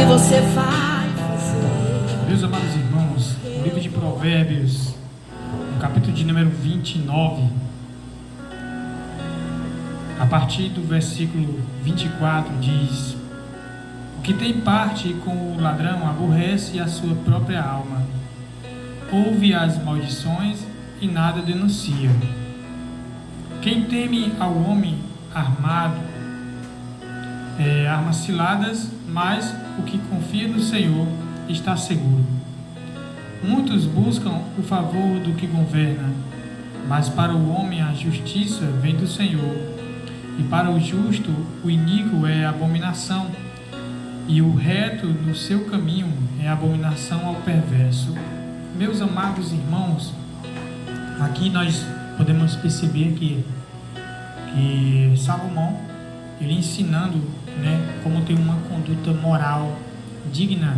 que você vai fazer. Meus amados irmãos, no livro de Provérbios, no capítulo de número 29, a partir do versículo 24, diz: o que tem parte com o ladrão aborrece a sua própria alma, ouve as maldições e nada denuncia. Quem teme ao homem armado armas ciladas, mas o que confia no Senhor está seguro. Muitos buscam o favor do que governa, mas para o homem a justiça vem do Senhor, e para o justo o iníquo é abominação, e o reto no seu caminho é abominação ao perverso. Meus amados irmãos, aqui nós podemos perceber que Salomão, ele ensinando, como ter uma conduta moral digna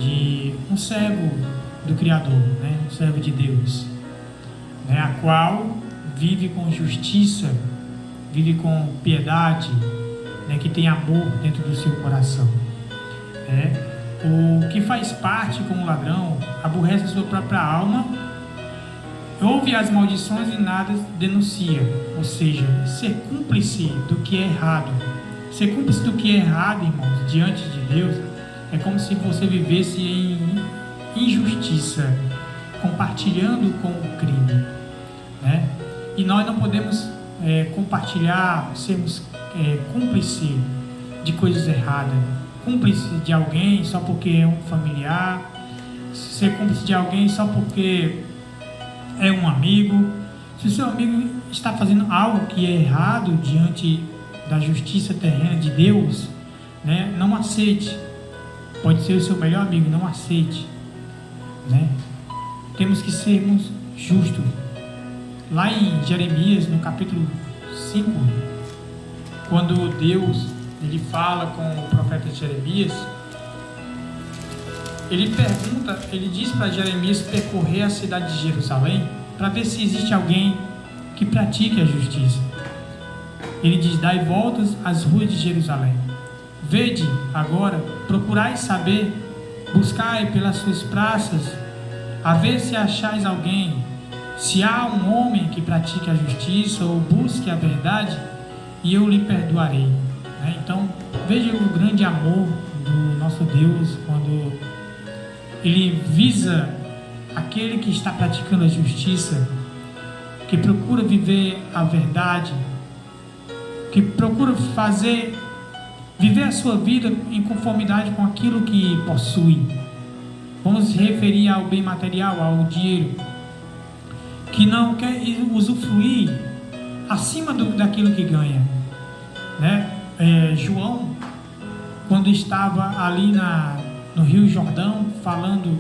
de um servo do Criador, um servo de Deus, a qual vive com justiça, vive com piedade, que tem amor dentro do seu coração. O que faz parte com o ladrão aborrece a sua própria alma, ouve as maldições e nada denuncia. Ou seja, ser cúmplice do que é errado. Ser cúmplice do que é errado, irmãos, diante de Deus, é como se você vivesse em injustiça, compartilhando com o crime. E nós não podemos compartilhar, sermos cúmplice de coisas erradas, cúmplice de alguém só porque é um familiar, ser cúmplice de alguém só porque é um amigo. Se o seu amigo está fazendo algo que é errado diante da justiça terrena de Deus, não aceite. Pode ser o seu melhor amigo, não aceite. Temos que sermos justos. Lá em Jeremias, no capítulo 5, quando Deus ele fala com o profeta Jeremias, ele diz para Jeremias percorrer a cidade de Jerusalém para ver se existe alguém que pratique a justiça. Ele diz: dai voltas às ruas de Jerusalém. Vede agora, procurai saber, buscai pelas suas praças, a ver se achais alguém, se há um homem que pratique a justiça ou busque a verdade, e eu lhe perdoarei. Então, veja o grande amor do nosso Deus quando Ele visa aquele que está praticando a justiça, que procura viver a verdade, que procura viver a sua vida em conformidade com aquilo que possui. Vamos se referir ao bem material, ao dinheiro, que não quer usufruir acima daquilo que ganha. João, quando estava ali no Rio Jordão, falando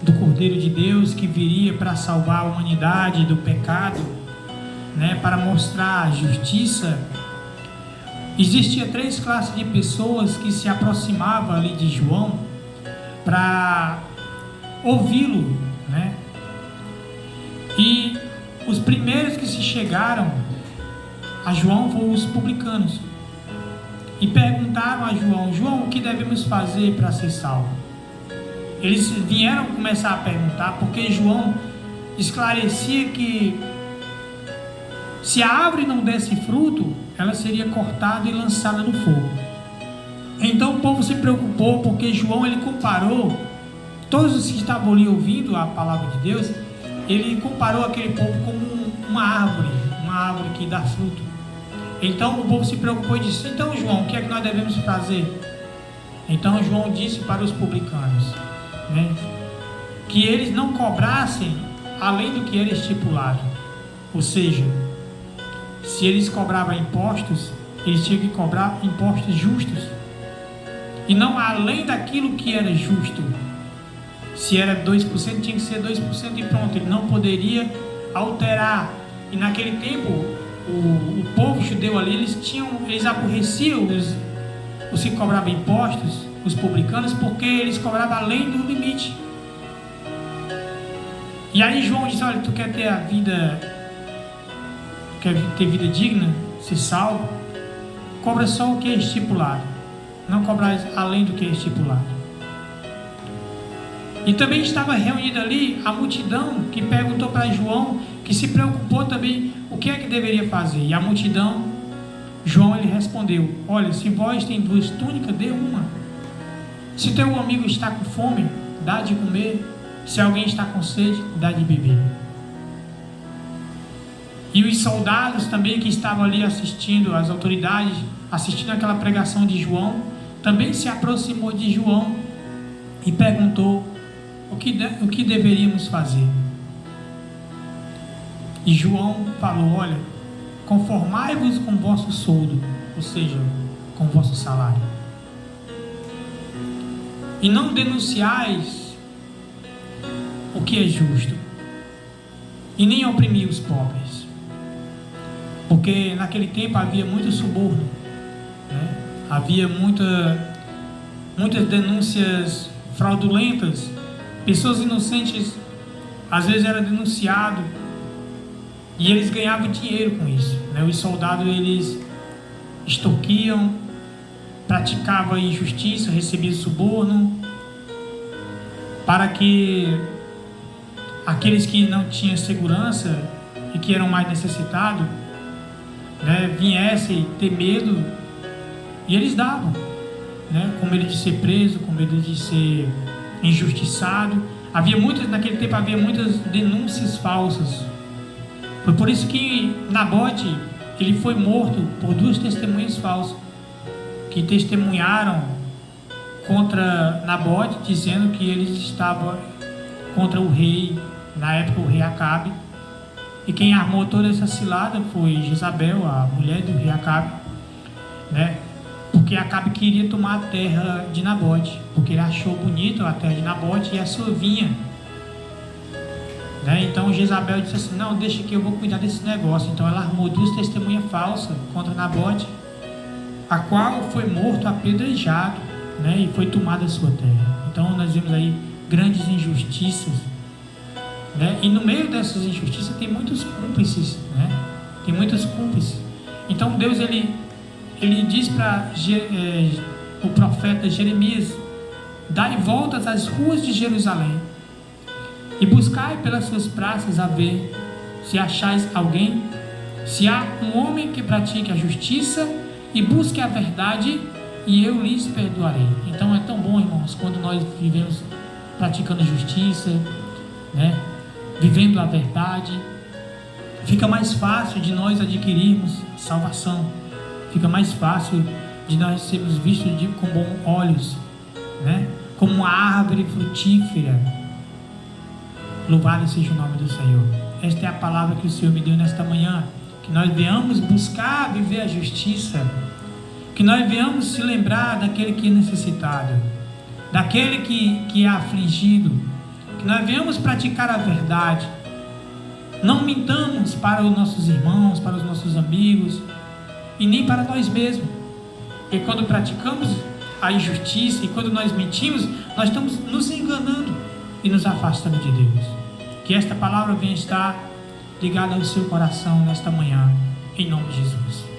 do Cordeiro de Deus que viria para salvar a humanidade do pecado, para mostrar a justiça, existia 3 classes de pessoas que se aproximavam ali de João para ouvi-lo, E os primeiros que se chegaram a João foram os publicanos e perguntaram a João: João, o que devemos fazer para ser salvo? Eles vieram começar a perguntar porque João esclarecia que se a árvore não desse fruto, ela seria cortada e lançada no fogo. Então o povo se preocupou porque João ele comparou, todos os que estavam ali ouvindo a palavra de Deus, ele comparou aquele povo como uma árvore que dá fruto. Então o povo se preocupou e disse: então João, o que é que nós devemos fazer? Então João disse para os publicanos, que eles não cobrassem além do que era estipulado. Ou seja, se eles cobravam impostos, eles tinham que cobrar impostos justos e não além daquilo que era justo. Se era 2%, tinha que ser 2% e pronto. Ele não poderia alterar. E naquele tempo, o povo judeu ali, eles aborreciam os que cobravam impostos, os publicanos, porque eles cobravam além do limite. E aí João disse: olha, tu quer ter quer ter vida digna, ser salvo, cobra só o que é estipulado. não cobrais além do que é estipulado. E também estava reunida ali a multidão que perguntou para João, que se preocupou também o que é que deveria fazer. E a multidão, João ele respondeu: olha, se vós tem 2 túnicas, dê uma. Se teu amigo está com fome, dá de comer. Se alguém está com sede, dá de beber. E os soldados também que estavam ali assistindo, as autoridades, assistindo aquela pregação de João, também se aproximou de João e perguntou o que deveríamos fazer. E João falou: olha, conformai-vos com o vosso soldo, ou seja, com o vosso salário. E não denunciais o que é justo, e nem oprimir os pobres. Porque naquele tempo havia muito suborno, né? Havia muitas denúncias fraudulentas. Pessoas inocentes às vezes eram denunciadas e eles ganhavam dinheiro com isso, né? Os soldados eles extorquiam, praticavam injustiça, recebiam suborno, para que aqueles que não tinham segurança e que eram mais necessitados, né, viessem ter medo, e eles davam, né, com medo de ser preso, com medo de ser injustiçado. Naquele tempo havia muitas denúncias falsas. Foi por isso que Nabote ele foi morto por 2 testemunhas falsas que testemunharam contra Nabote, dizendo que eles estavam contra o rei, na época o rei Acabe. E quem armou toda essa cilada foi Jezabel, a mulher do rei Acabe, né? Porque Acabe queria tomar a terra de Nabote, porque ele achou bonito a terra de Nabote e a sua vinha, né? Então Jezabel disse assim: não, deixa que eu vou cuidar desse negócio. Então ela armou 2 testemunhas falsas contra Nabote, a qual foi morto apedrejado, né? E foi tomada a sua terra. Então nós vemos aí grandes injustiças, né? E no meio dessas injustiças tem muitos cúmplices, né? Tem muitos cúmplices. Então Deus ele diz para o profeta Jeremias: dai voltas às ruas de Jerusalém e buscai pelas suas praças a ver se achais alguém, se há um homem que pratique a justiça e busque a verdade, e eu lhes perdoarei. Então é tão bom, irmãos, quando nós vivemos praticando justiça, né? Vivendo a verdade, fica mais fácil de nós adquirirmos salvação, fica mais fácil de nós sermos vistos com bons olhos, né? Como uma árvore frutífera. Louvado seja o nome do Senhor. Esta é a palavra que o Senhor me deu nesta manhã, que nós venhamos buscar viver a justiça, que nós venhamos se lembrar daquele que é necessitado, daquele que é afligido, que nós venhamos praticar a verdade. Não mintamos para os nossos irmãos, para os nossos amigos, e nem para nós mesmos. E quando praticamos a injustiça, e quando nós mentimos, nós estamos nos enganando e nos afastando de Deus. Que esta palavra venha estar ligada ao seu coração nesta manhã, em nome de Jesus.